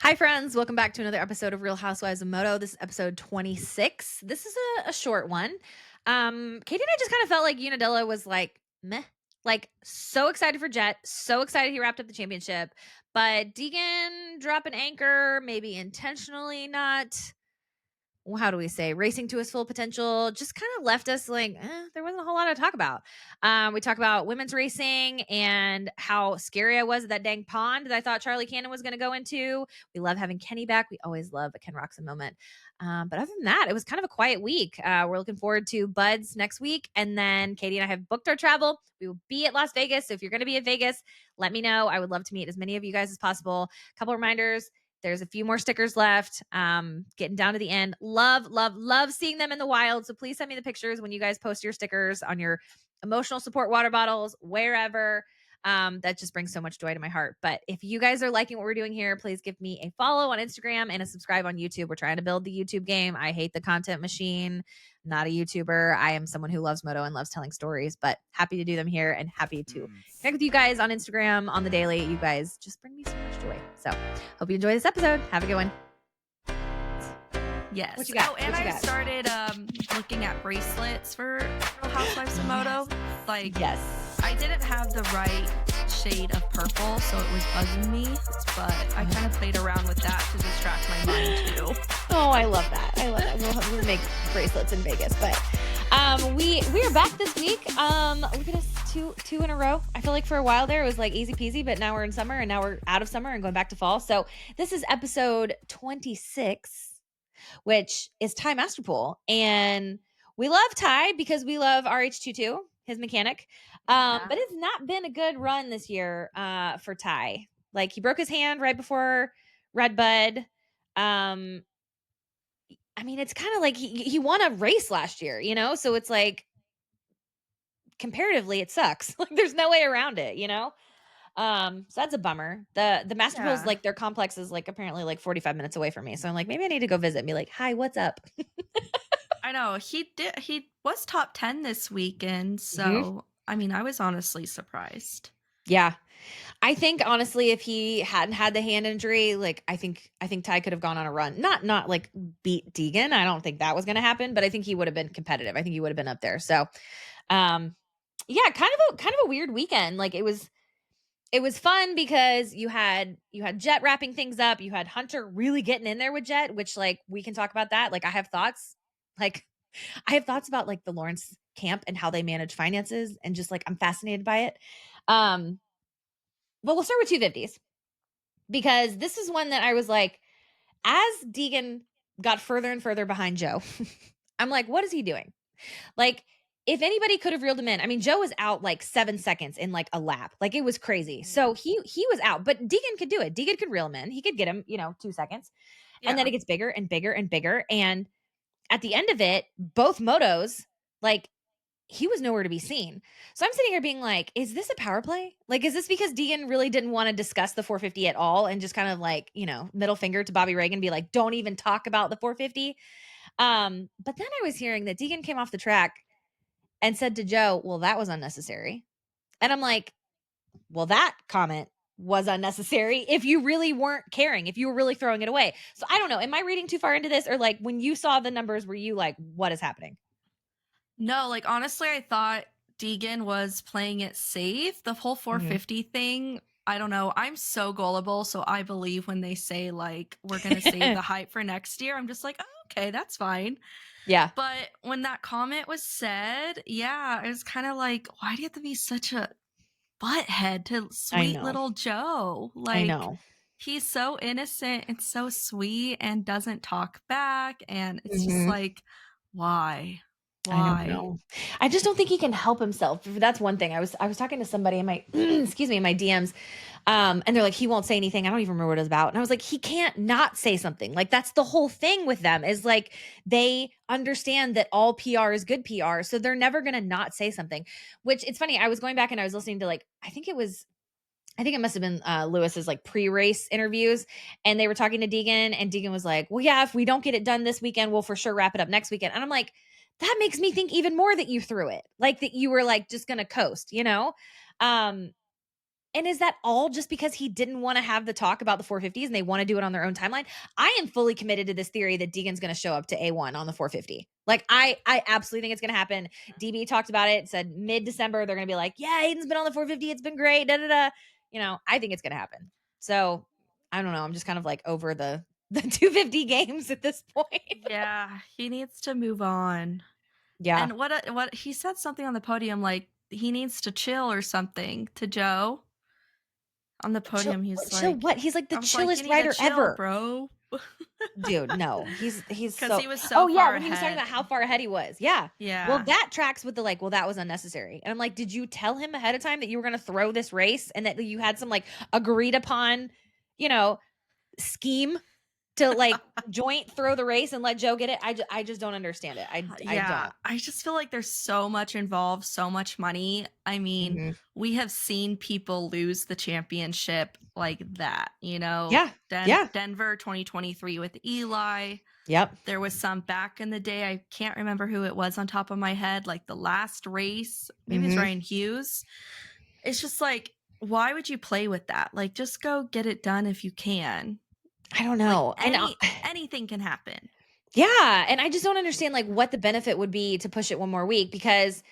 Hi, friends. Welcome back to another episode of Real Housewives of Moto. This is episode 26. This is a short one. Katie and I just kind of felt like Unadilla was like, meh. Like, so excited for Jet. So excited he wrapped up the championship. But Deegan drop an anchor, maybe intentionally not, how do we say, racing to his full potential, just kind of left us like, there wasn't a whole lot to talk about. We talk about women's racing and how scary I was at that dang pond that I thought Charlie Cannon was going to go into. We love having Kenny back. We always love a Ken Roxon moment. But other than that, it was kind of a quiet week. We're looking forward to Buds next week. And then Katie and I have booked our travel. We will be at Las Vegas. So if you're going to be at Vegas, let me know. I would love to meet as many of you guys as possible. A couple reminders. There's a few more stickers left. Getting down to the end. Love seeing them in the wild. So please send me the pictures when you guys post your stickers on your emotional support water bottles, wherever. That just brings so much joy to my heart. But if you guys are liking what we're doing here, please give me a follow on Instagram and a subscribe on YouTube. We're trying to build the YouTube game. I hate the content machine. Not a YouTuber. I am someone who loves Moto and loves telling stories, but happy to do them here and happy to connect with you guys on Instagram on the daily. You guys just bring me so much joy. So hope you enjoy this episode. Have a good one. Yes. What you got? Oh, and I started looking at bracelets for Real Housewives of Moto. Like, yes, I didn't have the right shade of purple, so it was bugging me. But I kind of played around with that to distract my mind too. Oh, I love that. I love that. We'll make bracelets in Vegas, but we are back this week. Look at us, two in a row. I feel like for a while there it was like easy peasy, but now we're in summer and now we're out of summer and going back to fall. So this is episode 26, which is Ty Masterpool, and we love Ty because we love RH22, his mechanic. But it's not been a good run this year for Ty. Like, he broke his hand right before Redbud. I mean, it's kind of like he won a race last year, you know? So it's like, comparatively, it sucks. Like, there's no way around it, you know? So that's a bummer. The Masterpool's, like, their complex is, like, apparently, like, 45 minutes away from me. So I'm like, maybe I need to go visit and be like, hi, what's up? I know. He was top 10 this weekend, so, I mean, I was honestly surprised. Yeah. I think, honestly, if he hadn't had the hand injury, like, I think Ty could have gone on a run. Not like beat Deegan. I don't think that was going to happen, but I think he would have been competitive. I think he would have been up there. So, yeah, kind of a weird weekend. Like, it was fun because you had Jet wrapping things up. You had Hunter really getting in there with Jet, which, like, we can talk about that. Like, I have thoughts about, like, the Lawrence camp and how they manage finances, and just, like, I'm fascinated by it. But we'll start with 250s, because this is one that I was like, as Deegan got further and further behind Joe, I'm like, what is he doing? Like, if anybody could have reeled him in, I mean, Joe was out like 7 seconds in like a lap. Like, it was crazy. So he was out, but Deegan could do it. Deegan could reel him in. He could get him, 2 seconds. Yeah. And then it gets bigger and bigger and bigger. And at the end of it, both motos, like, he was nowhere to be seen. So I'm sitting here being like, is this a power play? Like, is this because Deegan really didn't want to discuss the 450 at all and just kind of like, middle finger to Bobby Reagan, be like, don't even talk about the 450? But then I was hearing that Deegan came off the track and said to Joe, well, that was unnecessary. And I'm like, well, that comment was unnecessary if you really weren't caring, if you were really throwing it away. So I don't know. Am I reading too far into this? Or, like, when you saw the numbers, were you like, what is happening? No, like, honestly, I thought Deegan was playing it safe. The whole 450 thing, I don't know. I'm so gullible, so I believe when they say, like, we're going to save the hype for next year. I'm just like, oh, okay, that's fine. Yeah. But when that comment was said, yeah, it was kind of like, why do you have to be such a butthead to sweet little Joe? Like, I know. He's so innocent and so sweet and doesn't talk back. And it's just like, why? I don't know. I just don't think he can help himself. That's one thing. I was talking to somebody in my excuse me, in my DMs, and they're like, he won't say anything. I don't even remember what it was about. And I was like, he can't not say something. Like, that's the whole thing with them, is like, they understand that all PR is good PR, so they're never gonna not say something. Which, it's funny. I was going back and I was listening to, like, I think it must have been Lewis's, like, pre-race interviews, and they were talking to Deegan, and Deegan was like, well, yeah, if we don't get it done this weekend, we'll for sure wrap it up next weekend. And I'm like, that makes me think even more that you threw it, like, that you were, like, just gonna coast, And is that all just because he didn't wanna have the talk about the 450s and they wanna do it on their own timeline? I am fully committed to this theory that Deegan's gonna show up to A1 on the 450. Like, I absolutely think it's gonna happen. DB talked about it, said mid-December, they're gonna be like, "Yeah, Aiden's been on the 450, it's been great, da, da, da." You know, I think it's gonna happen. So, I don't know, I'm just kind of, like, over the 250 games at this point. Yeah, he needs to move on. Yeah. And what he said something on the podium like he needs to chill or something to Joe. On the podium, he's Chill like what? He's, like, the I was like, "You chillest need to rider chill, ever. bro." Dude, no. He's 'Cause so he was so Oh, yeah, far when he was talking ahead. about how far ahead he was. Yeah. Well, Yeah. that tracks with the, like, "Well, that was unnecessary." And I'm like, "Did you tell him ahead of time that you were gonna throw this race and that you had some, like, agreed upon, you know, scheme to, like, joint throw the race and let Joe get it?" I just don't understand it. I Yeah, don't. I just feel like there's so much involved, so much money. I mean, Mhm. we have seen people lose the championship like that, you know? Yeah. Yeah. Denver 2023 with Eli. Yep. There was some back in the day, I can't remember who it was on top of my head, like the last race, maybe it's Mhm. Ryan Hughes. It's just like, why would you play with that? Like, just go get it done if you can. I don't Like, know. And anything can happen. yeah, and I just don't understand, like, what the benefit would be to push it one more week because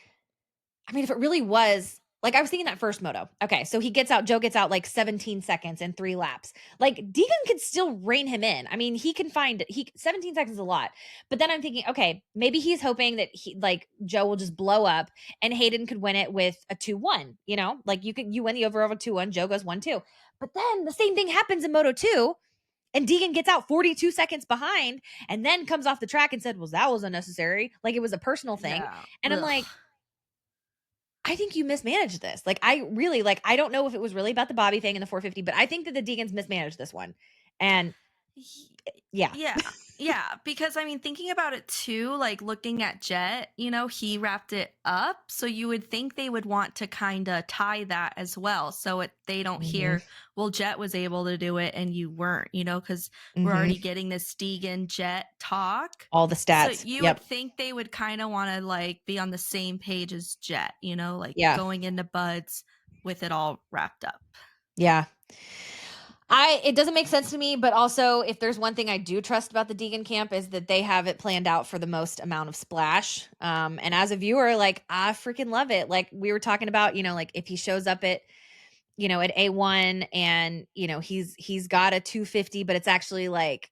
I mean, if it really was like I was thinking that first moto. Okay, so Joe gets out like 17 seconds in 3 laps. Like Deegan could still rein him in. I mean, he can find he 17 seconds is a lot. But then I'm thinking, okay, maybe he's hoping that Joe will just blow up and Hayden could win it with a 2-1, you know? Like you win the over 2-1, Joe goes 1-2. But then the same thing happens in Moto 2 and Deegan gets out 42 seconds behind and then comes off the track and said, "Well, that was unnecessary." Like it was a personal thing. Yeah. And I'm Ugh. like, I think you mismanaged this. Like, I really like, I don't know if it was really about the Bobby thing and the 450, but I think that the Deegans mismanaged this one. And yeah. Yeah. Yeah, because I mean, thinking about it too, like looking at Jet, you know, he wrapped it up. So you would think they would want to kind of tie that as well. So they don't Mhm. hear, well, Jet was able to do it and you weren't, you know, because we're Mhm. already getting this Deegan Jet talk. All the So stats. you would Yep. think they would kind of want to like be on the same page as Jet, you know, like Yeah. going into buds with it all wrapped up. Yeah. It doesn't make sense to me, but also if there's one thing I do trust about the Deegan camp is that they have it planned out for the most amount of splash. And as a viewer, like I freaking love it. Like we were talking about, you know, like if he shows up at at A1 and he's got a 250, but it's actually like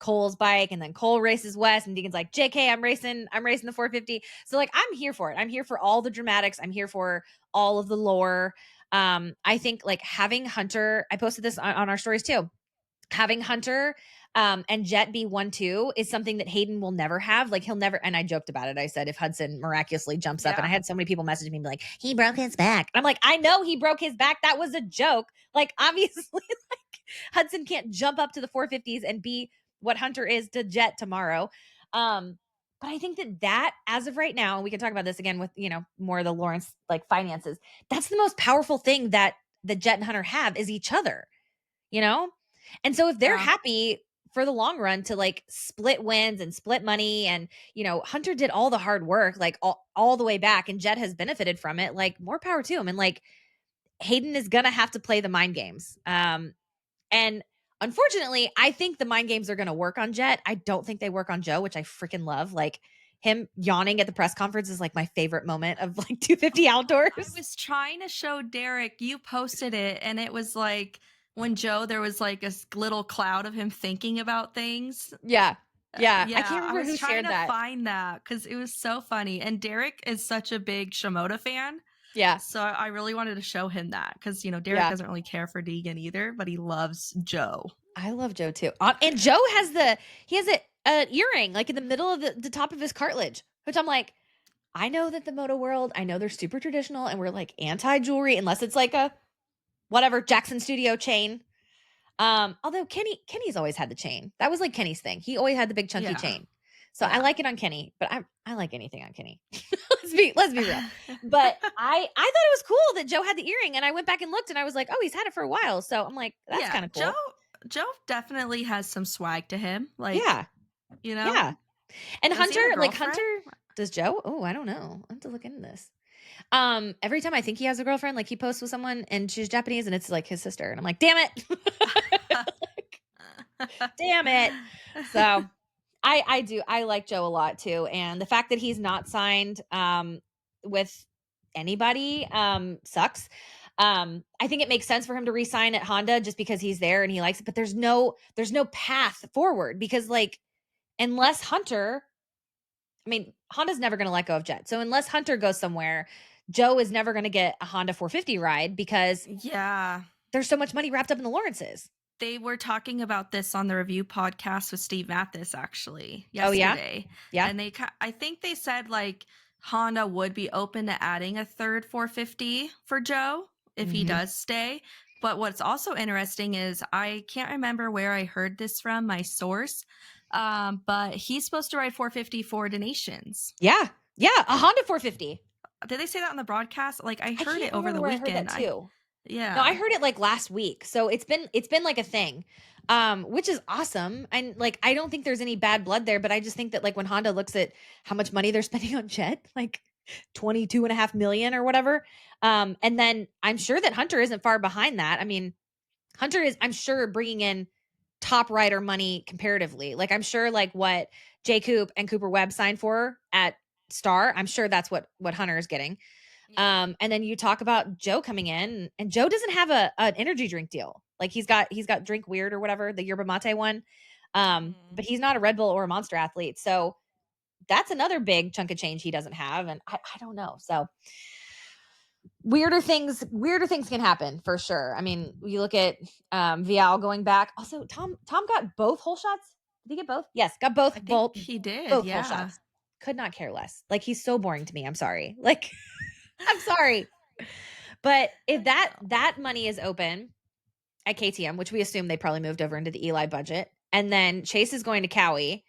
Cole's bike and then Cole races West and Deegan's like, JK, I'm racing the 450. So like I'm here for it. I'm here for all the dramatics. I'm here for all of the lore. I think like having Hunter, I posted this on our stories too. Having Hunter and Jet be 1-2 is something that Hayden will never have. Like he'll never, and I joked about it. I said if Hudson miraculously jumps up, and I Yeah. had so many people message me like, he broke his back. And I'm like, I know he broke his back. That was a joke. Like obviously, like Hudson can't jump up to the 450s and be what Hunter is to Jet tomorrow. But I think that as of right now, we can talk about this again with more of the Lawrence like finances. That's the most powerful thing that the Jet and Hunter have is each other, you know? And so if they're Yeah. happy for the long run to like split wins and split money and Hunter did all the hard work like all the way back and Jet has benefited from it, like more power to him. And like Hayden is gonna have to play the mind games. And unfortunately, I think the mind games are gonna work on Jet. I don't think they work on Joe, which I freaking love. Like him yawning at the press conference is like my favorite moment of like 250 I outdoors. was trying to show Derek, you posted it, and it was like when Joe, there was like a little cloud of him thinking about things. Yeah. Yeah. I Yeah, can't I remember was who trying shared to that. find that because it was so funny. And Derek is such a big Shimoda fan. Yeah. So I really wanted to show him that because, you know, Derek Yeah. doesn't really care for Deegan either, but he loves Joe. I love Joe too. And Joe has he has a earring like in the middle of the top of his cartilage, which I'm like, I know that the moto world, I know they're super traditional and we're like anti jewelry unless it's like a whatever Jackson Studio chain. Although Kenny's always had the chain. That was like Kenny's thing. He always had the big chunky Yeah. chain. So I Yeah. like it on Kenny, but I like anything on Kenny. let's be real. But I thought it was cool that Joe had the earring and I went back and looked and I was like, "Oh, he's had it for a while." So I'm like, that's Yeah. kind of Joe, cool. Joe definitely has some swag to him. Like, Yeah. you know, Yeah. And does he Hunter, have a like girlfriend? Hunter, does Joe? Oh, I don't know. I have to look into this. Every time I think he has a girlfriend, like, he posts with someone and she's Japanese and it's, like, his sister, and I'm like, "Damn it." Like, damn it. So, I like Joe a lot too, and the fact that he's not signed, with anybody, sucks. I think it makes sense for him to resign at Honda just because he's there and he likes it, but there's no path forward because, like, unless Hunter I mean, Honda's never gonna let go of Jet, so unless Hunter goes somewhere, Joe is never gonna get a Honda 450 ride because Yeah. there's so much money wrapped up in the Lawrences. They were talking about this on the review podcast with Steve Mathis actually Oh, yeah? yesterday, Yeah? and I think they said, like, Honda would be open to adding a third 450 for Joe if he Mhm. does stay, but what's also interesting is I can't remember where I heard this from, my source, but he's supposed to ride 450 for donations. Yeah. Yeah, a Honda 450. Did they say that on the broadcast? Like, I I heard can't it over remember the where I heard that weekend. I too. No, I Yeah. heard it, like, last week, so it's been, like, a thing, which is awesome, and, like, I don't think there's any bad blood there, but I just think that, like, when Honda looks at how much money they're spending on Jet, like, 22.5 million or whatever, and then I'm sure that Hunter isn't far behind that. I mean, Hunter is, I'm sure, bringing in top rider money comparatively. Like, I'm sure, like, what J. Coop and Cooper Webb signed for at Star, I'm sure that's what Hunter is getting. Yeah. And then you talk about Joe coming in, and Joe doesn't have a an energy drink deal. Like, he's got Drink Weird or whatever, the yerba mate one. Mhm. But he's not a Red Bull or a Monster athlete. So that's another big chunk of change he doesn't have. And I don't know. So weirder things can happen for sure. I mean, you look at Vial going back. Also, Tom got both hole shots. Did he get both? Yes, got both I think both he did, both hole yeah. shots. Could not care less. Like, he's so boring to me. I'm sorry. Like, I'm sorry. But if I know. that money is open at KTM, which we assume they probably moved over into the Eli budget, and then Chase is going to Cowie.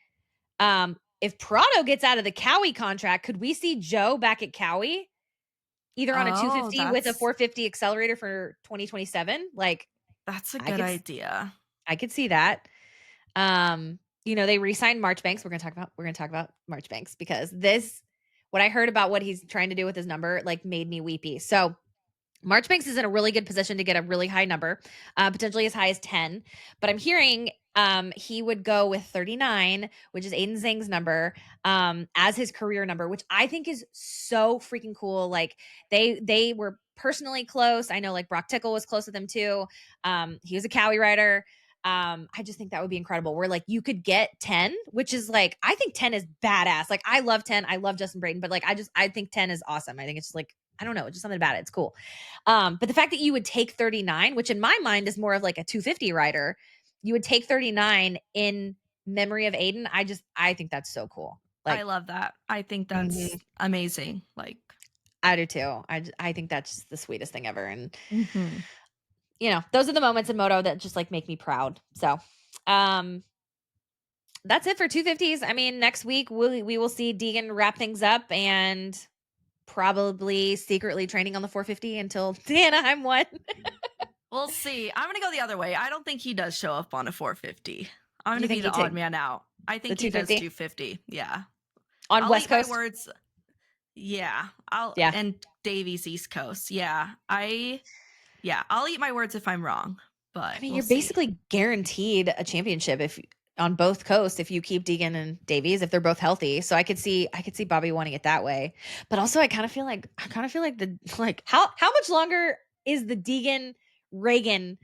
If Prado gets out of the Cowie contract, could we see Joe back at Cowie, either on a Oh, 250 with a 450 accelerator for 2027? Like, that's a I good could idea. I could see that. They re-signed Marchbanks. We're gonna talk about Marchbanks because this, what I heard about what he's trying to do with his number, like, made me weepy. So Marchbanks is in a really good position to get a really high number, potentially as high as 10. But I'm hearing he would go with 39, which is Aiden Zhang's number, as his career number, which I think is so freaking cool. Like, they were personally close. I know, like, Brock Tickle was close with him too. He was a Cowie rider. I just think that would be incredible. Where, like, you could get 10, which is, like, I think 10 is badass. Like, I love 10. I love Justin Brayton, but, like, I think 10 is awesome. I think it's just, like, I don't know, it's just something about it. It's cool. But the fact that you would take 39, which in my mind is more of like a 250 rider, you would take 39 in memory of Aiden. I think that's so cool. I Like, love that. I think that's mhm, amazing, like I do too. I think that's just the sweetest thing ever. And, Mhm. those are the moments in moto that just, like, make me proud. So, um, that's it for 250s. I mean, next week we will see Deegan wrap things up and probably secretly training on the 450 until the Anaheim one. We'll see. I'm gonna go the other way. I don't think he does show up on a 450. I'm Do you gonna be think he the odd take man out. I the think he does 250 250. Yeah. on I'll West eat my Coast? words. Yeah. I'll Yeah. and Davies East Coast. I'll eat my words if I'm wrong, I but mean, we'll you're see. basically guaranteed a championship if on both coasts if you keep Deegan and Davies if they're both healthy. So I could see Bobby wanting it that way. But also I kind of feel like the like how much longer is the Deegan Reagan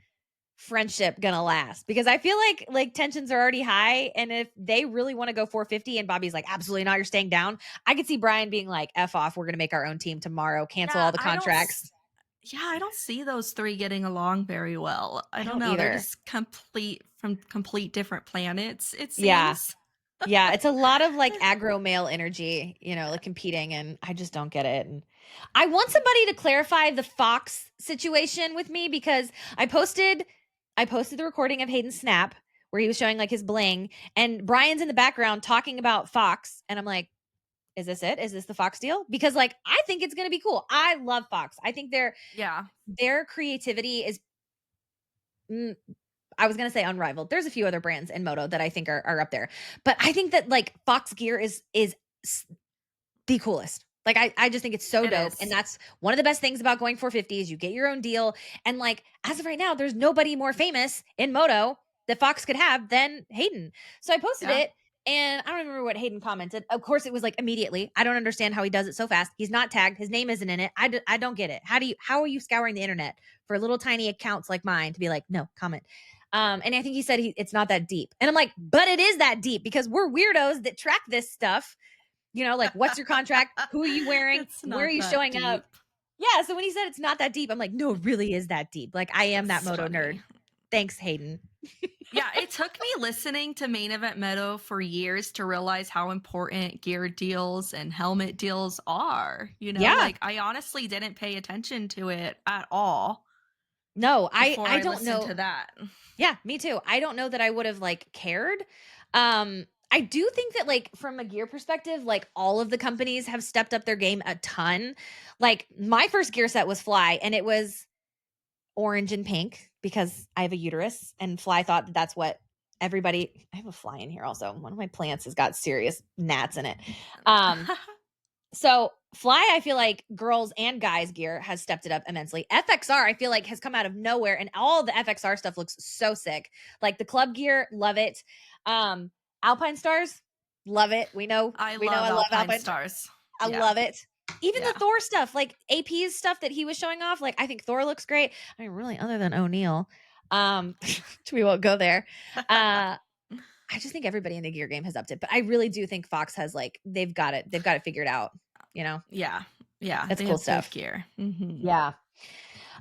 friendship gonna last? Because I feel like tensions are already high, and if they really want to go 450 and Bobby's like, absolutely not, you're staying down, I could see Brian being like, F off, we're gonna make our own team tomorrow, cancel Yeah, all the contracts. I don't see those 3 getting along very well. I I don't don't know, they're either. just complete different planets, it Yeah. seems. Yeah, it's a lot of, like, aggro male energy, like, competing, and I just don't get it. And I want somebody to clarify the Fox situation with me because I posted the recording of Hayden's snap where he was showing, like, his bling, and Brian's in the background talking about Fox, and I'm like, "Is this it? Is this the Fox deal?" Because, like, I think it's gonna be cool. I love Fox. I think Yeah. their creativity is, mm, I was gonna say unrivaled. There's a few other brands in moto that I think are up there, but I think that, like, Fox gear is the coolest. Like, I just think it's so It dope, and is. that's one of the best things about going 450 is you get your own deal, and, like, as of right now, there's nobody more famous in moto that Fox could have than Hayden. So I posted Yeah. it, and I don't remember what Hayden commented. Of course, it was, like, immediately. I don't understand how he does it so fast. He's not tagged. His name isn't in it. I don't get it. How are you scouring the internet for little tiny accounts like mine to be like, "No, comment." And I think he said it's not that deep. And I'm like, "But it is that deep because we're weirdos that track this stuff, like, what's your contract? Who are you wearing? It's Where are not you that showing up?" deep. Yeah, so when he said it's not that deep, I'm like, "No, it really is that deep." Like, I am that It's moto funny. nerd. Thanks, Hayden. Yeah, it took me listening to Main Event Moto for years to realize how important gear deals and helmet deals are. Yeah. Like I honestly didn't pay attention to it at all No, before I I don't listened know. to that. Yeah, me too. I don't know that I would have, like, cared. I do think that, like, from a gear perspective, like, all of the companies have stepped up their game a ton. Like, my first gear set was Fly, and it was orange and pink because I have a uterus, and Fly thought that that's what everybody. I have a fly in here also. One of my plants has got serious gnats in it. Um, so Fly, I feel like girls and guys gear has stepped it up immensely. FXR, I feel like has come out of nowhere, and all the FXR stuff looks so sick. Like the club gear, love it. Um, Alpine Stars, love it. I We know love I love Alpine Alpine Stars. Stars. I Yeah. love it. Even the Yeah. Thor stuff, like AP's stuff that he was showing off, like I think Thor looks great. I mean, really, other than O'Neill, we won't go there. I just think everybody in the gear game has upped it, but I really do think Fox has like they've got it. They've got it figured out. You know, Yeah. Yeah, that's they cool have good stuff. gear. Mhm. Yeah.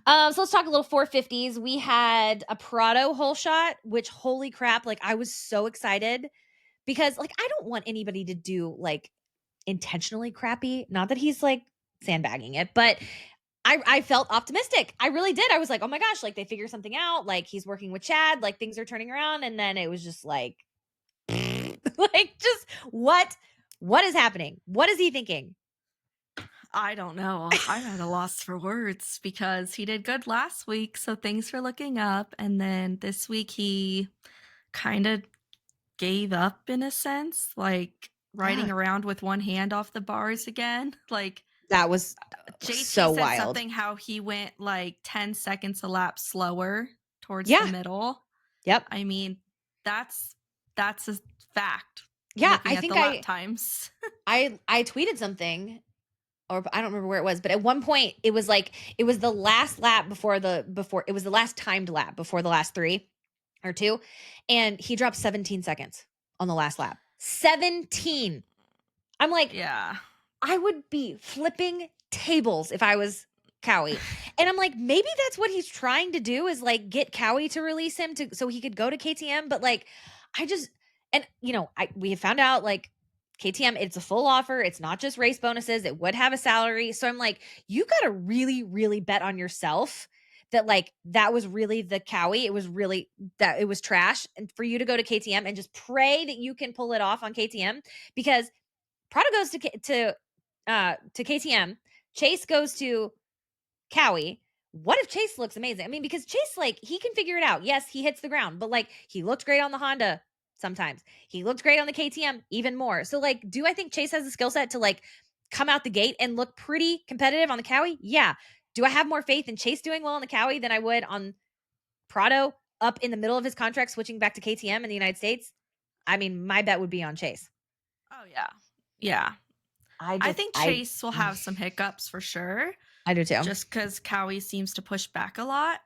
So let's talk a little 450s. We had a Prado hole shot, which holy crap, like I was so excited because like I don't want anybody to do like intentionally crappy. Not that he's like sandbagging it, but I felt optimistic. I really did. I was like, oh my gosh, like they figure something out. Like he's working with Chad, like things are turning around. And then it was just like, like just what is happening? What is he thinking? I don't know. I'm at a loss for words because he did good last week, so things were looking up. And then this week he kind of gave up in a sense, like Yeah. riding around with one hand off the bars again. Like That was JT so said wild. something how he went like 10 seconds a lap slower towards the Yeah. middle. Yep. I mean, that's that's a fact Yeah. looking at the lap times. I tweeted something or I don't remember where it was, but at one point it was like it was the last lap before it was the last timed lap before the last 3 or 2 and he dropped 17 seconds on the last lap. 17. I'm like, Yeah. I would be flipping tables if I was Cowie. And I'm like, maybe that's what he's trying to do is like get Cowie to release him to so he could go to KTM. But like, I just and we have found out like KTM, it's a full offer. It's not just race bonuses. It would have a salary. So I'm like, you got to really, really bet on yourself that like that was really the Cowie. It was really that it was trash. And for you to go to KTM and just pray that you can pull it off on KTM because Prado goes to KTM. Chase goes to Cowie. What if Chase looks amazing? I mean, because Chase, like, he can figure it out. Yes, he hits the ground, but like he looked great on the Honda sometimes. He looked great on the KTM even more. So, like, do I think Chase has the skill set to like come out the gate and look pretty competitive on the Cowie? Yeah. Do I have more faith in Chase doing well on the Cowie than I would on Prado up in the middle of his contract switching back to KTM in the United States? I mean, my bet would be on Chase. Oh yeah. Yeah. I I just think Chase will have some hiccups for sure, I do too. just because Cowie seems to push back a lot.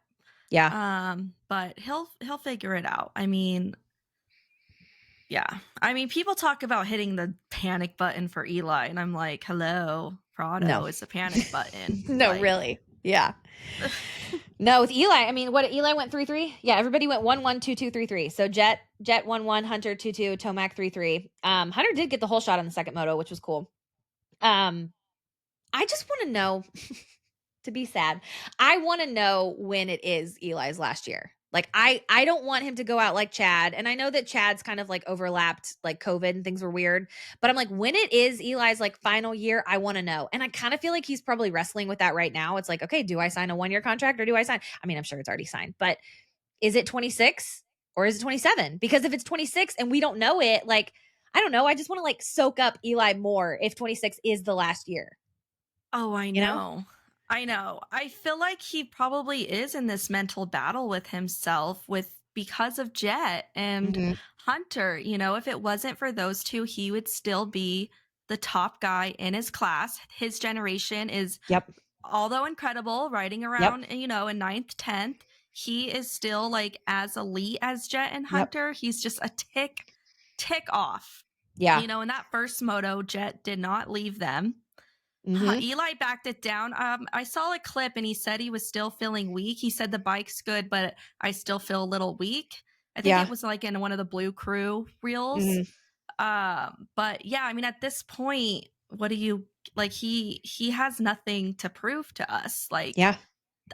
Yeah. But he'll figure it out. I mean, yeah. I mean, people talk about hitting the panic button for Eli, and I'm like, hello, No. Prado is a panic button. No, Like, really. Yeah. No, with Eli, I mean, what Eli went 3-3? Yeah, everybody went 1-1, 2-2, 3-3. So Jet 1-1, Hunter 2-2, Tomac 3-3. Hunter did get the whole shot on the second moto, which was cool. I just want to know to be sad. I want to know when it is Eli's last year. Like I don't want him to go out like Chad. And I know that Chad's kind of like overlapped like COVID and things were weird. But I'm like, when it is Eli's like final year, I want to know. And I kind of feel like he's probably wrestling with that right now. It's like, okay, do I sign a 1-year contract or do I sign? I mean, I'm sure it's already signed, but is it 26 or is it 27? Because if it's 26 and we don't know it, like, I don't know. I just want to like soak up Eli more if 26 is the last year. Oh, I you know? know. I know. I feel like he probably is in this mental battle with himself with because of Jet and Mhm. Hunter. You know, if it wasn't for those two, he would still be the top guy in his class. His generation is, Yep. although incredible, riding Yep. around, in ninth, 10th, he is still like as elite as Jet and Yep. Hunter. He's just a tick off. Yeah. In that first moto, Jet did not leave them. Mhm. Eli backed it down. I saw a clip and he said he was still feeling weak. He said the bike's good, but I still feel a little weak. I think it Yeah. was like in one of the Blue Crew reels. Mhm. But yeah, I mean, at this point, what do you like? He has nothing to prove to us. Like, Yeah.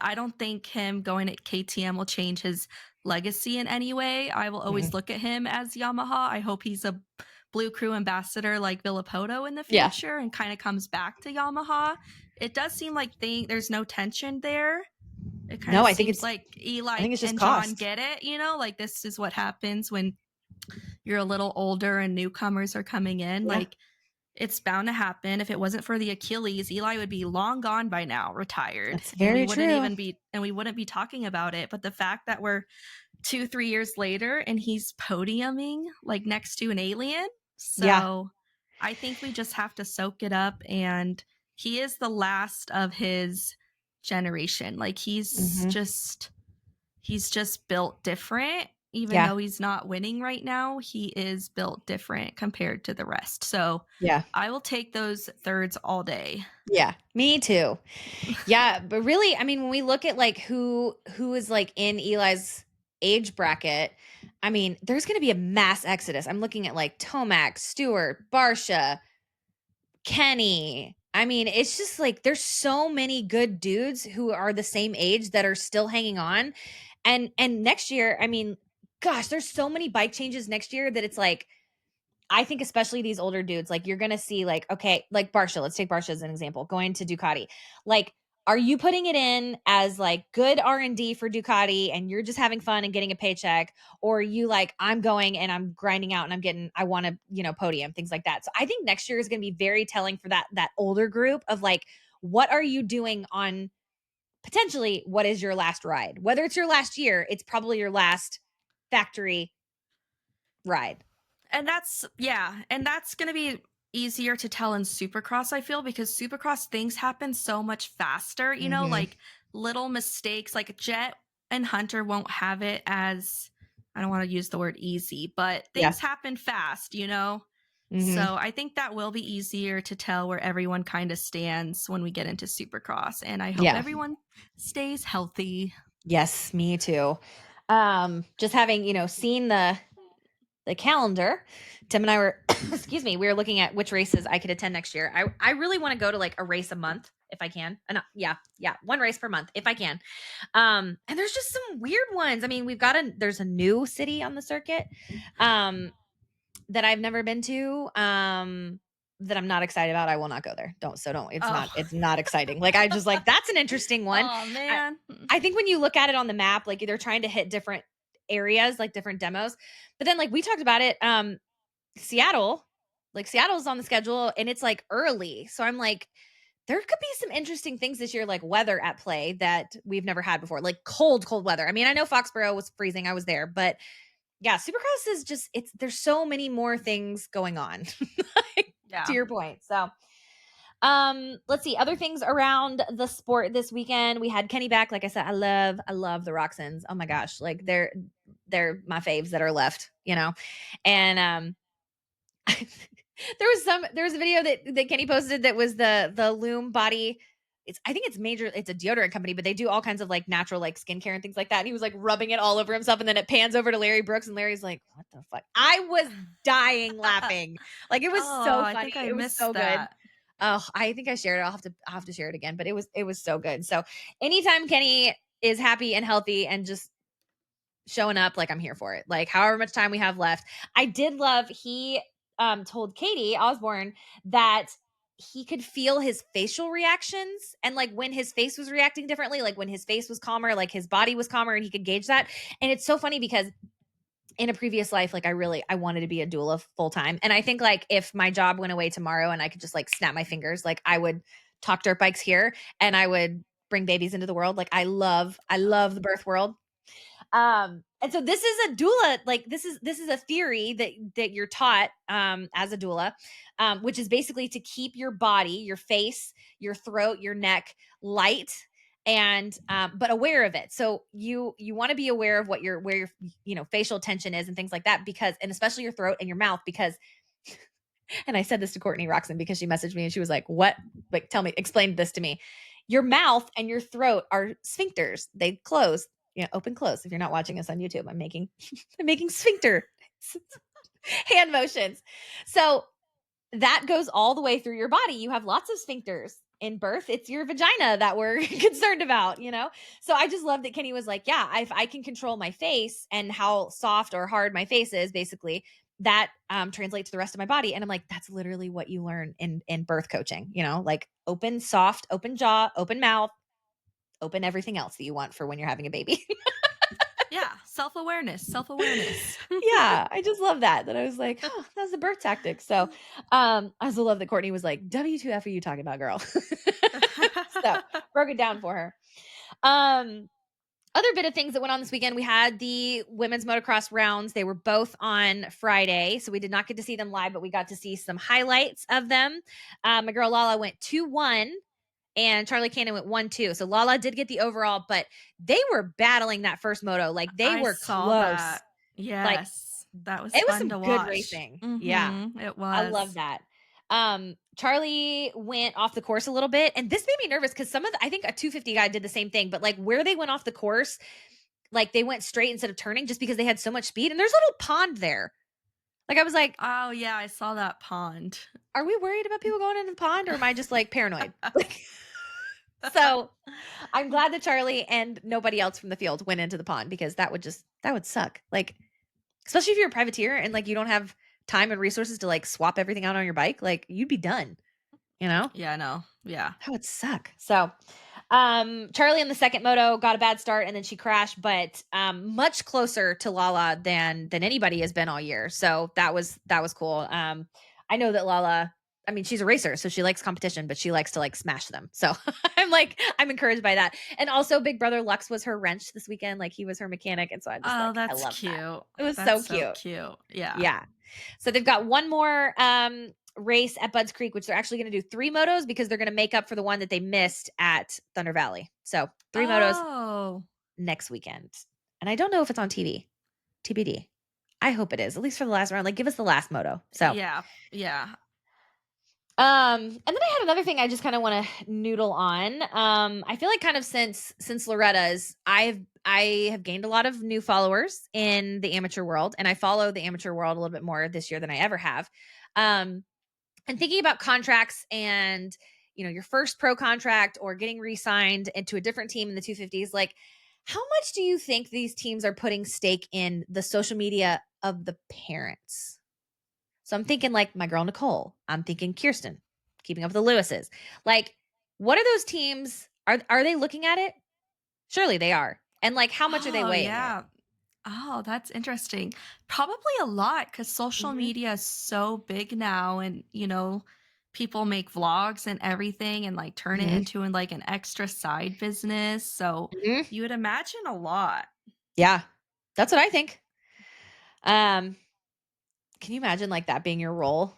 I don't think him going at KTM will change his legacy in any way. I will always Mm-mm. look at him as Yamaha. I hope he's a Blue Crew ambassador like Villapoto in the Yeah. future and kind of comes back to Yamaha. It does seem like there's no tension there. It kind No, of I think seems it's like I Eli think it's just and John cost. get it, like this is what happens when you're a little older and newcomers are coming in. Yeah. Like it's bound to happen. If it wasn't for the Achilles, Eli would be long gone by now, retired, That's and very true. we wouldn't be talking about it. But the fact that we're 2, 3 years later and he's podiuming like next to an alien, Yeah. so I think we just have to soak it up. And he is the last of his generation. Like Mhm. he's just built different. Even Yeah. though he's not winning right now, he is built different compared to the rest. So Yeah. I will take those thirds all day. Yeah. Me too. Yeah, but really, I mean, when we look at like who is like in Eli's age bracket, I mean, there's going to be a mass exodus. I'm looking at like Tomac, Stewart, Barsha, Kenny. I mean, it's just like there's so many good dudes who are the same age that are still hanging on. And next year, I mean, gosh, there's so many bike changes next year that it's like I think especially these older dudes, like you're gonna see like, okay, like Barsha, let's take Barsha as an example, going to Ducati. Like, are you putting it in as like good R&D for Ducati and you're just having fun and getting a paycheck? Or are you like, I'm going and I'm grinding out and I want to, podium, things like that. So I think next year is gonna be very telling for that older group of like, what are you doing on potentially what is your last ride? Whether it's your last year, it's probably your last factory ride. And that's going to be easier to tell in Supercross, I feel, because Supercross things happen so much faster, Hmm. like little mistakes, like Jet and Hunter won't have it as, I don't want to use the word easy, but Yeah. things happen fast. Hmm. So I think that will be easier to tell where everyone kind of stands when we get into Supercross. And I hope Yeah. everyone stays healthy. Yes, me too. Just having, seen the calendar, Tim and I were excuse me, we were looking at which races I could attend next year. I really want to go to like a race a month if I can. Yeah, yeah, one race per month if I can. And there's just some weird ones. I mean, there's a new city on the circuit that I've never been to. That I'm not excited about. I will not go there. Don't. Oh, It's not exciting. Like I just like that's an interesting one. oh I, man. I think when you look at it on the map, like they're trying to hit different areas, like different demos. But then like we talked about it, Seattle, like Seattle's on the schedule and it's like early. So I'm like, there could be some interesting things this year, like weather at play that we've never had before, like cold weather. I mean, I know Foxborough was freezing. I was there, but yeah, Supercross is just there's so many more things going on. To Yeah. your point. So let's see other things around the sport this weekend. We had Kenny back. Like I said, I love the Roxons. Oh my gosh, like they're my faves that are left, and there was a video that Kenny posted that was the Loom body. I think it's a deodorant company, but they do all kinds of like natural like skincare and things like that. And he was like rubbing it all over himself, and then it pans over to Larry Brooks, and Larry's like, "What the fuck?" I was dying laughing. Like it was Oh, so I funny. think I It was missed so good. that. Oh, I think I shared it. I'll have to share it again, but it was so good. So anytime Kenny is happy and healthy and just showing up, like I'm here for it. Like however much time we have left. I did love he told Katie Osborne that he could feel his facial reactions and like when his face was reacting differently, like when his face was calmer, like his body was calmer and he could gauge that. And it's so funny because in a previous life, like I wanted to be a doula full time. And I think like if my job went away tomorrow and I could just like snap my fingers, like I would talk dirt bikes here, and I would bring babies into the world. Like I love the birth world. And so this is a doula, like this is a theory that you're taught as a doula, which is basically to keep your body, your face, your throat, your neck light and but aware of it. So you want to be aware of what your where your facial tension is and things like that, because and especially your throat and your mouth, because and I said this to Courtney Roxon because she messaged me and she was like, "What? Like, tell me, explain this to me." Your mouth and your throat are sphincters. They close, open, close. If you're not watching us on YouTube, I'm making I'm making sphincter hand motions. So that goes all the way through your body. You have lots of sphincters in birth. It's your vagina that we're concerned about. So I just love that Kenny was like, yeah, if I can control my face and how soft or hard my face is, basically, that translates to the rest of my body. And I'm like, that's literally what you learn in birth coaching, like open, soft, open jaw, open mouth, open everything else that you want for when you're having a baby. Yeah, self-awareness, self-awareness. Yeah, I just love that I was like, oh, that's the birth tactic. So I also love that Courtney was like, W2F are you talking about, girl? So broke it down for her. Other bit of things that went on this weekend, we had the women's motocross rounds. They were both on Friday, so we did not get to see them live, but we got to see some highlights of them. My girl Lala went 2-1 and Charlie Cannon went 1-2. So Lala did get the overall, but they were battling that first moto. Like they I were saw close. that. Like Yes, that was it was fun some to good watch. racing. Yeah. It I love was. that. Charlie went off the course a little bit, and this made me nervous because I think a 250 guy did the same thing, but like where they went off the course, like they went straight instead of turning just because they had so much speed, and there's a little pond there. Like I was like, Oh, yeah, I saw that pond. are we worried about people going into the pond, or am I just like paranoid? Like, so I'm glad that Charlie and nobody else from the field went into the pond, because that would suck. Like, especially if you're a privateer and like you don't have time and resources to like swap everything out on your bike, like you'd be done, you know? Yeah, I know. Yeah. That would suck. So Charlie in the second moto got a bad start and then she crashed, but much closer to Lala than anybody has been all year. So that was cool. I know that Lala, I mean, she's a racer, so she likes competition, but she likes to like smash them. So I'm encouraged by that. And also Big Brother Lux was her wrench this weekend. Like he was her mechanic. And so Oh, I that's love that. cute. It was so That's so cute. cute. Yeah. Yeah. So they've got one more race at Budds Creek, which they're actually going to do 3 motos because they're going to make up for the one that they missed at Thunder Valley. So 3 motos Oh. next weekend. And I don't know if it's on TV. TBD. I hope it is, at least for the last round. Like give us the last moto. So Yeah. Yeah. and then I had another thing I just kind of want to noodle on. I feel like kind of since Loretta's, I have gained a lot of new followers in the amateur world, and I follow the amateur world a little bit more this year than I ever have. And thinking about contracts and your first pro contract or getting re-signed into a different team in the 250s, like how much do you think these teams are putting stake in the social media of the parents? So I'm thinking like my girl Nicole. I'm thinking Kirsten, Keeping Up with the Lewises. Like, what are those teams? Are they looking at it? Surely they are. And like, how much are they Oh, weighing it? yeah. Oh, that's interesting. Probably a lot because social Mm-hmm. media is so big now, and people make vlogs and everything, and like turn it Mm-hmm. into like an extra side business. So Mm-hmm. you would imagine a lot. Yeah, that's what I think. Um, can you imagine like that being your role?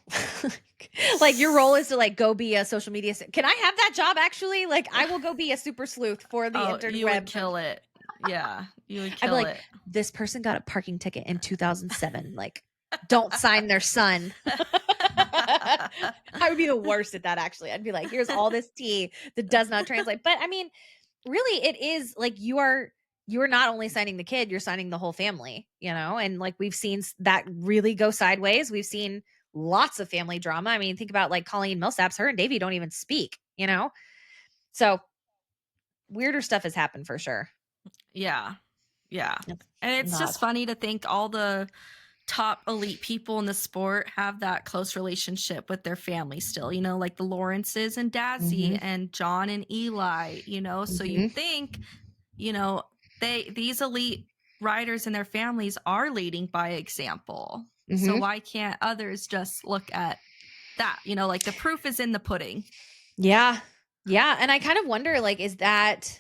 Like your role is to like go be a social media. Can I have that job actually? Like I will go be a super sleuth for the Oh, you would interweb. kill it. Yeah, you would I'd be kill like, it. this person got a parking ticket in 2007. Like, don't sign their son. I would be the worst at that, actually. I'd be like, here's all this tea that does not translate. But I mean, really, it is like you are not only signing the kid, you're signing the whole family, and like we've seen that really go sideways. We've seen lots of family drama. I mean, think about like Colleen Millsaps, her and Davey don't even speak. So weirder stuff has happened for sure. Yeah. Yeah. It's And it's just not. funny to think all the top elite people in the sport have that close relationship with their family still, like the Lawrences and Mm-hmm. Dazzy and John and Eli. So you Mm-hmm. think, you know, these elite riders and their families are leading by example. So Mm-hmm. why can't others just look at that? Like the proof is in the pudding. Yeah. Yeah, and I kind of wonder, like, is that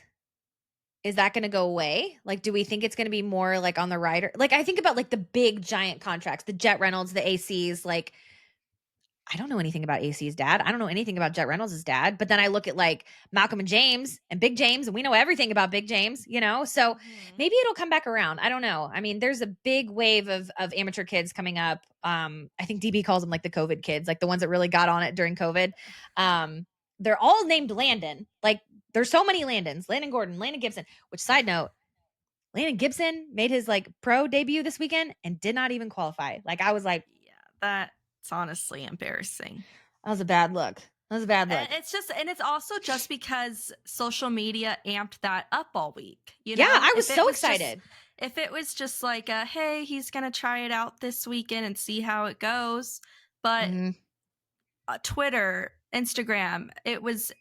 gonna go away? Like, do we think it's gonna be more, like, on the rider like, I think about, like, the big giant contracts, the Jet Reynolds, the ACs, like, I don't know anything about AC's dad. I don't know anything about Jet Reynolds' dad. But then I look at like Malcolm and James and Big James, and we know everything about Big James, you know? So Mhm. maybe it'll come back around. I don't know. I mean, there's a big wave of amateur kids coming up. I think DB calls them like the COVID kids, like the ones that really got on it during COVID. Um, they're all named Landon. Like there's so many Landons, Landon Gordon, Landon Gibson, which side note, Landon Gibson made his like pro debut this weekend and did not even qualify. Like I was like, Yeah, that's honestly embarrassing. that was a bad look. That was a bad And look. it's also just because social media amped that up all week, you Yeah, know? I was so excited. If it was just like hey, he's going to try it out this weekend and see how it goes, but Mhm. Twitter, Instagram, it was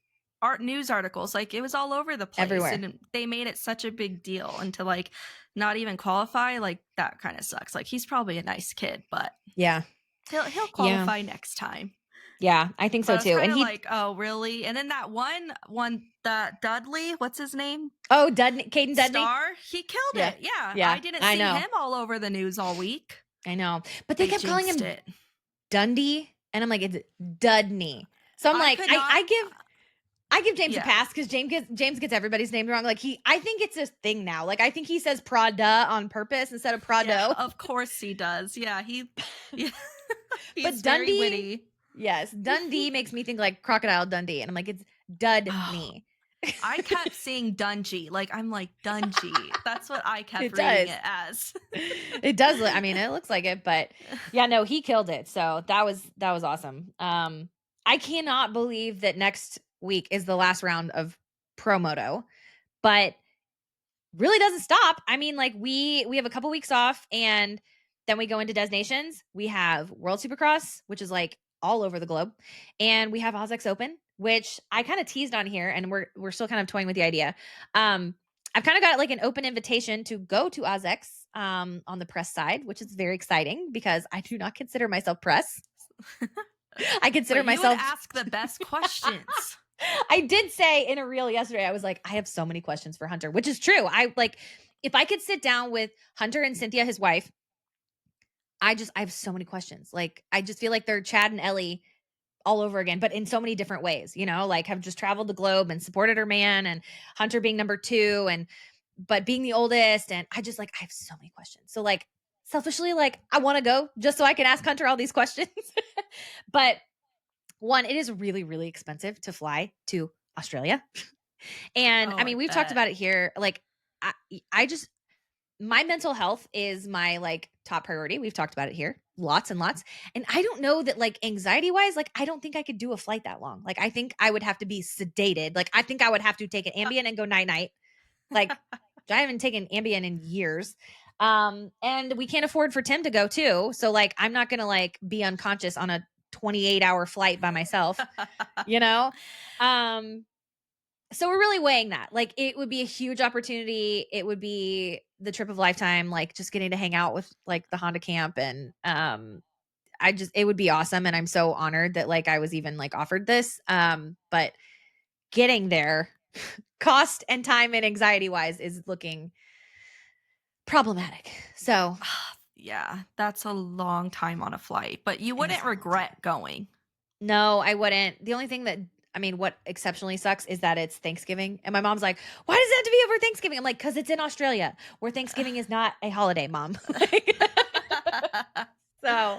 art news articles, like it was all over the place Everywhere. and they made it such a big deal and to like not even qualify, like that kind of sucks. Like he's probably a nice kid, but Yeah. he'll Yeah. qualify next time. Yeah, I think so But it's too. kind And of he like, oh, really? And then that one that Dudley, what's his name? oh, Dudney Caden Dudney? Star, he killed Yeah. it. Yeah, I Yeah, didn't I see know. him all over the news all week. I know. But they They kept calling jinxed him it. Dundee, and I'm like, "It's Dudney." So I'm I like, could I not. I give I give James a Yeah, pass because James gets everybody's name wrong. Like I think it's a thing now. Like I think he says Prada on purpose instead of yeah. Prado. Of course he does. Yeah, yeah, But he's very Dundee, witty. yes, Dundee makes me think like Crocodile Dundee, and I'm like, it's Oh, Dudney. I kept seeing Dungy. Like I'm like Dungy. That's what I kept It reading does. it as. It does look, I mean, it looks like it, but yeah, no, he killed it. So that was awesome. I cannot believe that next week is the last round of Pro Moto, but really doesn't stop. I mean, like we have a couple weeks off and then we go into Nations. We have World Supercross, which is like all over the globe, and we have OzX Open, which I kind of teased on here, and we're still kind of toying with the idea. Um, I've kind of got like an open invitation to go to OzX on the press side, which is very exciting because I do not consider myself press. I consider But you would myself ask the best questions. I did say in a reel yesterday, I was like, I have so many questions for Hunter, which is true. I like, if I could sit down with Hunter and Cynthia, his wife, I have so many questions. Like, I just feel like they're Chad and Ellie all over again, but in so many different ways, you know, like have just traveled the globe and supported her man and Hunter being number two and, but being the oldest. And I have so many questions. So, like, selfishly, like, I want to go just so I can ask Hunter all these questions. But one, it is really, really expensive to fly to Australia. And Oh, I I mean, we've talked bet. about it here. Like, I, I just, my mental health is my like top priority. We've talked about it here lots and lots. And I don't know that like anxiety wise, like, I don't think I could do a flight that long. Like, I think I would have to be sedated. Like, I think I would have to take an Ambien and go night night. Like, I haven't taken Ambien in years. And we can't afford for Tim to go too. So like, I'm not going to like be unconscious on a 28-hour flight by myself, you know? Um, so we're really weighing that. Like it would be a huge opportunity. It would be the trip of a lifetime, like just getting to hang out with like the Honda camp and it would be awesome and I'm so honored that like I was even like offered this. But getting there cost and time and anxiety wise is looking problematic. So, Yeah, that's a long time on a flight, but you it is wouldn't a long time. regret going. No, I wouldn't. The only thing that I mean, what exceptionally sucks is that it's Thanksgiving. And my mom's like, why does it have to be over Thanksgiving? I'm like, because it's in Australia where Thanksgiving is not a holiday, mom. Like, so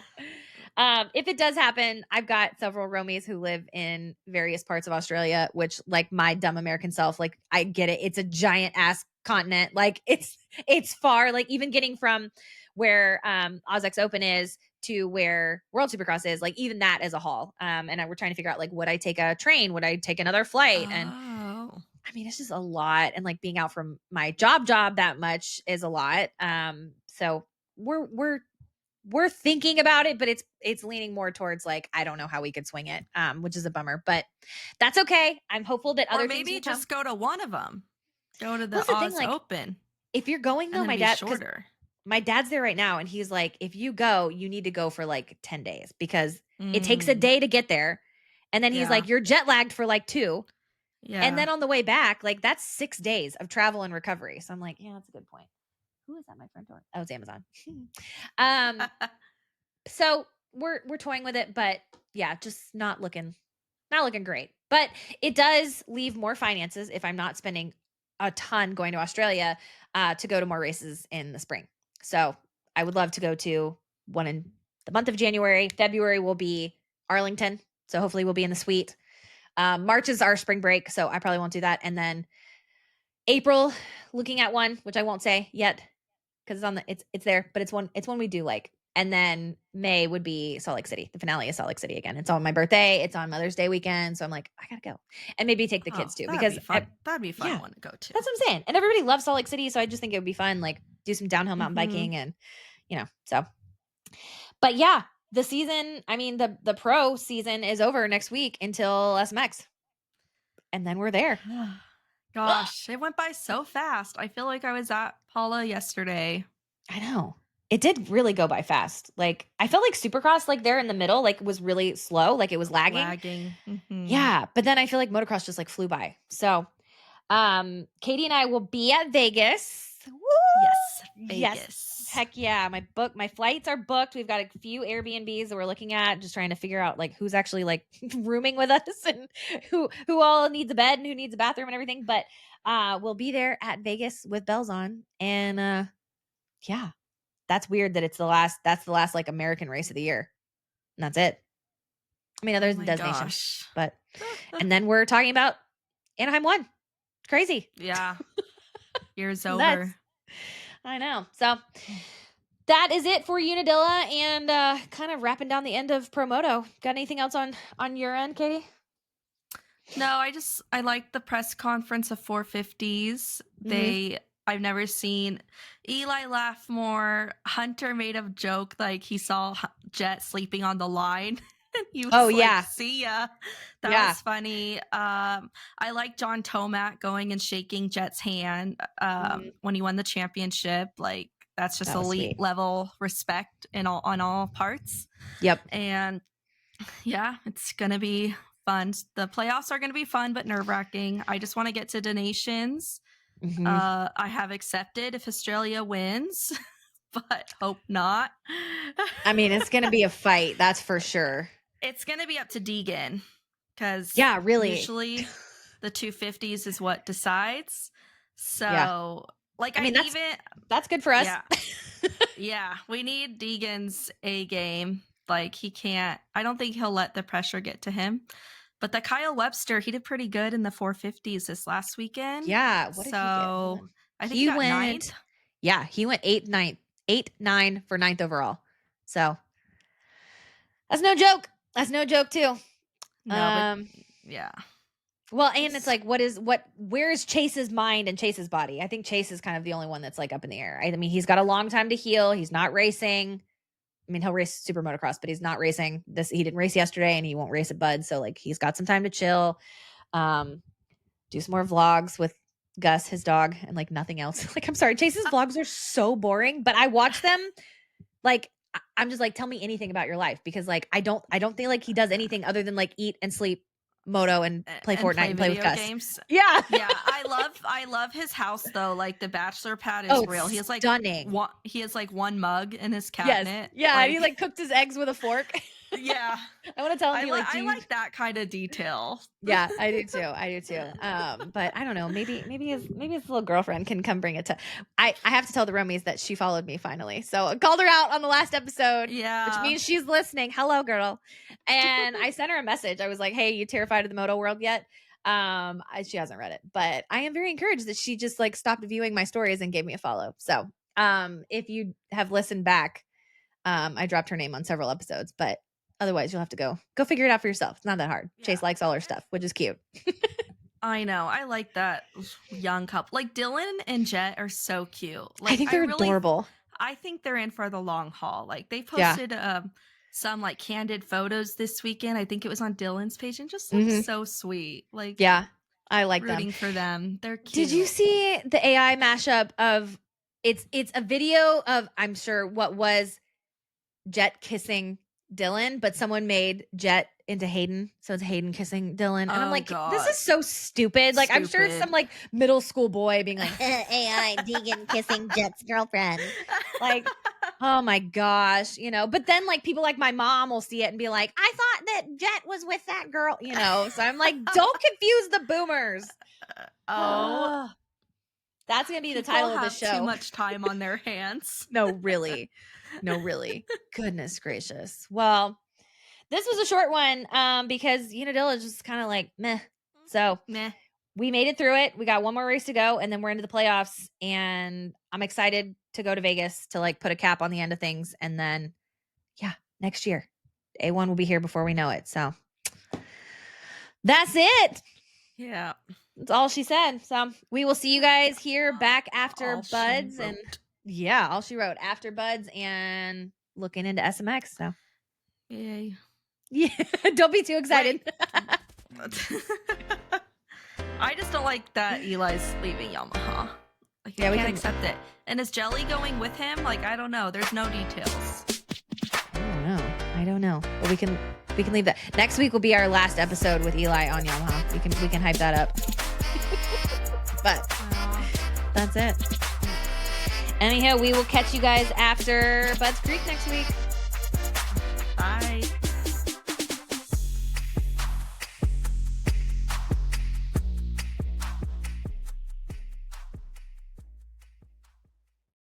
if it does happen, I've got several Romies who live in various parts of Australia, which like my dumb American self, like I get it. It's a giant ass continent. Like it's far. Like even getting from where OzX Open is to where World Supercross is, like even that is a haul. And we're trying to figure out like would I take a train? Would I take another flight? And Oh. I mean, it's just a lot. And like being out from my job that much is a lot. So we're thinking about it, but it's leaning more towards like I don't know how we could swing it, which is a bummer, but that's okay. I'm hopeful that Or other things maybe will come. just go to one of them. Go to Well, the that's the thing. Oz Like, Open if you're going and though, then my be dad, because shorter. my dad's there right now, and he's like, if you go, you need to go for like 10 days because it takes a Mm, day to get there, and then he's yeah. like, you're jet lagged for like two, And Yeah. then on the way back, like, that's 6 days of travel and recovery. So I'm like, yeah, that's a good point. Who is at my front door? Oh, it's Amazon. um, so we're toying with it, but yeah, just not looking great. But it does leave more finances if I'm not spending a ton going to Australia to go to more races in the spring. So I would love to go to one in the month of January. February will be Arlington. So hopefully we'll be in the suite. March is our spring break. So I probably won't do that. And then April, looking at one, which I won't say yet because it's there, but it's one we do like. And then May would be Salt Lake City. The finale is Salt Lake City again. It's on my birthday. It's on Mother's Day weekend. So I'm like, I gotta go. And maybe take the Oh, kids too. that'd be Because fun. That'd be a fun yeah, one to go to. that's what I'm saying. And everybody loves Salt Lake City. So I just think it would be fun, like do some downhill mountain Mhm. biking and so but yeah, the season, I mean the pro season is over next week until SMX. And then we're there. Gosh, it went by so fast. I feel like I was at Paula yesterday. I know. It did really go by fast. Like, I felt like Supercross, like, there in the middle, like, was really slow, like, it was lagging. Lagging. Mhm. Yeah, but then I feel like Motocross just, like, flew by. So, Katie and I will be at Vegas. Woo! Yes, Yes. Vegas. Heck yeah. My flights are booked. We've got a few Airbnbs that we're looking at, just trying to figure out, like, who's actually, like, rooming with us and who all needs a bed and who needs a bathroom and everything. But, we'll be there at Vegas with bells on. And, yeah. That's weird that that's the last, like, American race of the year, and that's it. I mean, Oh others my Destination, gosh. but and then we're talking about Anaheim 1. It's crazy. Yeah, year's Nuts. over. I know. So, that is it for Unadilla and, kind of wrapping down the end of Promoto. Got anything else on your end, Katie? No, I like the press conference of 450s. Mhm. I've never seen Eli laugh more. Hunter made a joke like he saw Jet sleeping on the line. And he Oh, was like, yeah. "See ya." That Yeah. was funny. I like John Tomac going and shaking Jet's hand Mhm. when he won the championship. Like that's just That was elite sweet. level respect in all on all parts. Yep. And yeah, it's gonna be fun. The playoffs are gonna be fun, but nerve wracking. I just want to get to donations. Mhm. I have accepted if Australia wins, but hope not. I mean, it's gonna be a fight, that's for sure. It's gonna be up to Deegan because Yeah, really. usually the 250s is what decides. Yeah. So, like, I I mean, even that's good for us. yeah, yeah, we need Deegan's A game. Like he can't. I don't think he'll let the pressure get to him. But the Kyle Webster, he did pretty good in the 450s this last weekend. Yeah, what did he get? Hold So on. I think he He got ninth. went yeah, he went 8, 9, 8, 9 for ninth overall. So, that's no joke. That's no joke too. No, but Um, yeah, well, and it's it's like, where is Chase's mind and Chase's body? I think Chase is kind of the only one that's, like, up in the air. I mean, he's got a long time to heal. He's not racing. I mean, he'll race super motocross, but he's not racing this. He didn't race yesterday and he won't race at Bud. So, like, he's got some time to chill. Um, do some more vlogs with Gus, his dog, and like nothing else. Like, I'm sorry, Chase's vlogs are so boring, but I watch them. Like, I'm just like, tell me anything about your life because, like, I don't think like he does anything other than like eat and sleep, moto, and play and Fortnite play and play with video Gus. games. Yeah. Yeah, I love his house though. Like the bachelor pad Oh, is real. it's stunning. He has like one mug in his Yes. cabinet. Yeah. And he Like like cooked his eggs with a fork. yeah. I want to tell him he like, do I you like that kind of detail. Yeah, I do too. I do too. But I don't know. Maybe his little girlfriend can come bring it to. I have to tell the Romies that she followed me finally. So I called her out on the last episode, which Yeah. means she's listening. Hello, girl. And I sent her a message. I was like, "Hey, you terrified of the moto world yet?" She hasn't read it, but I am very encouraged that she just like stopped viewing my stories and gave me a follow. So, if you have listened back, I dropped her name on several episodes, but otherwise you'll have to go figure it out for yourself. It's not that hard. Yeah. Chase likes all her stuff, which is cute. I know. I like that young couple. Like Dylan and Jet are so cute. I Like think they're adorable. I think they're in for the long haul. Like they Yeah. posted some like candid photos this weekend. I think it was on Dylan's page and just looks Mhm. so sweet. Like Yeah. I like them. rooting for them. They're Did you cute. see the AI mashup of it's a video of I'm sure what was Jet kissing Dylan, but someone made Jet into Hayden. So it's Hayden kissing Dylan. And I'm Oh, like, this God. is so stupid. Like, I'm sure it's some Stupid. like middle school boy being like, AI Deegan kissing Jet's girlfriend. Like, oh my gosh, you know. But then like people like my mom will see it and be like, I thought that Jet was with that girl, you know. So I'm like, don't confuse the boomers. Oh, That's gonna be the people title of the have too show. much time on their hands. No, really. No, really. Goodness gracious. Well, this was a short one because Unadilla is just kind of like meh. So Meh. we made it through it. We got one more race to go, and then we're into the playoffs. And I'm excited to go to Vegas to like put a cap on the end of things. And then, yeah, next year, A1 will be here before we know it. So that's it. Yeah. That's all she said. So we will see you guys here back after All she Buds and wrote. yeah, all she wrote after Buds and looking into SMX. So Yay. yeah, don't be too excited. I just don't like that Eli's leaving Yamaha. Like, Yeah, I we can't can- accept it. And is Jelly going with him? Like, I don't know. There's no details. I don't know. But we can leave that. Next week will be our last episode with Eli on Yamaha. We can hype that up. But that's it. Anyhow, we will catch you guys after Bud's Creek next week. Bye.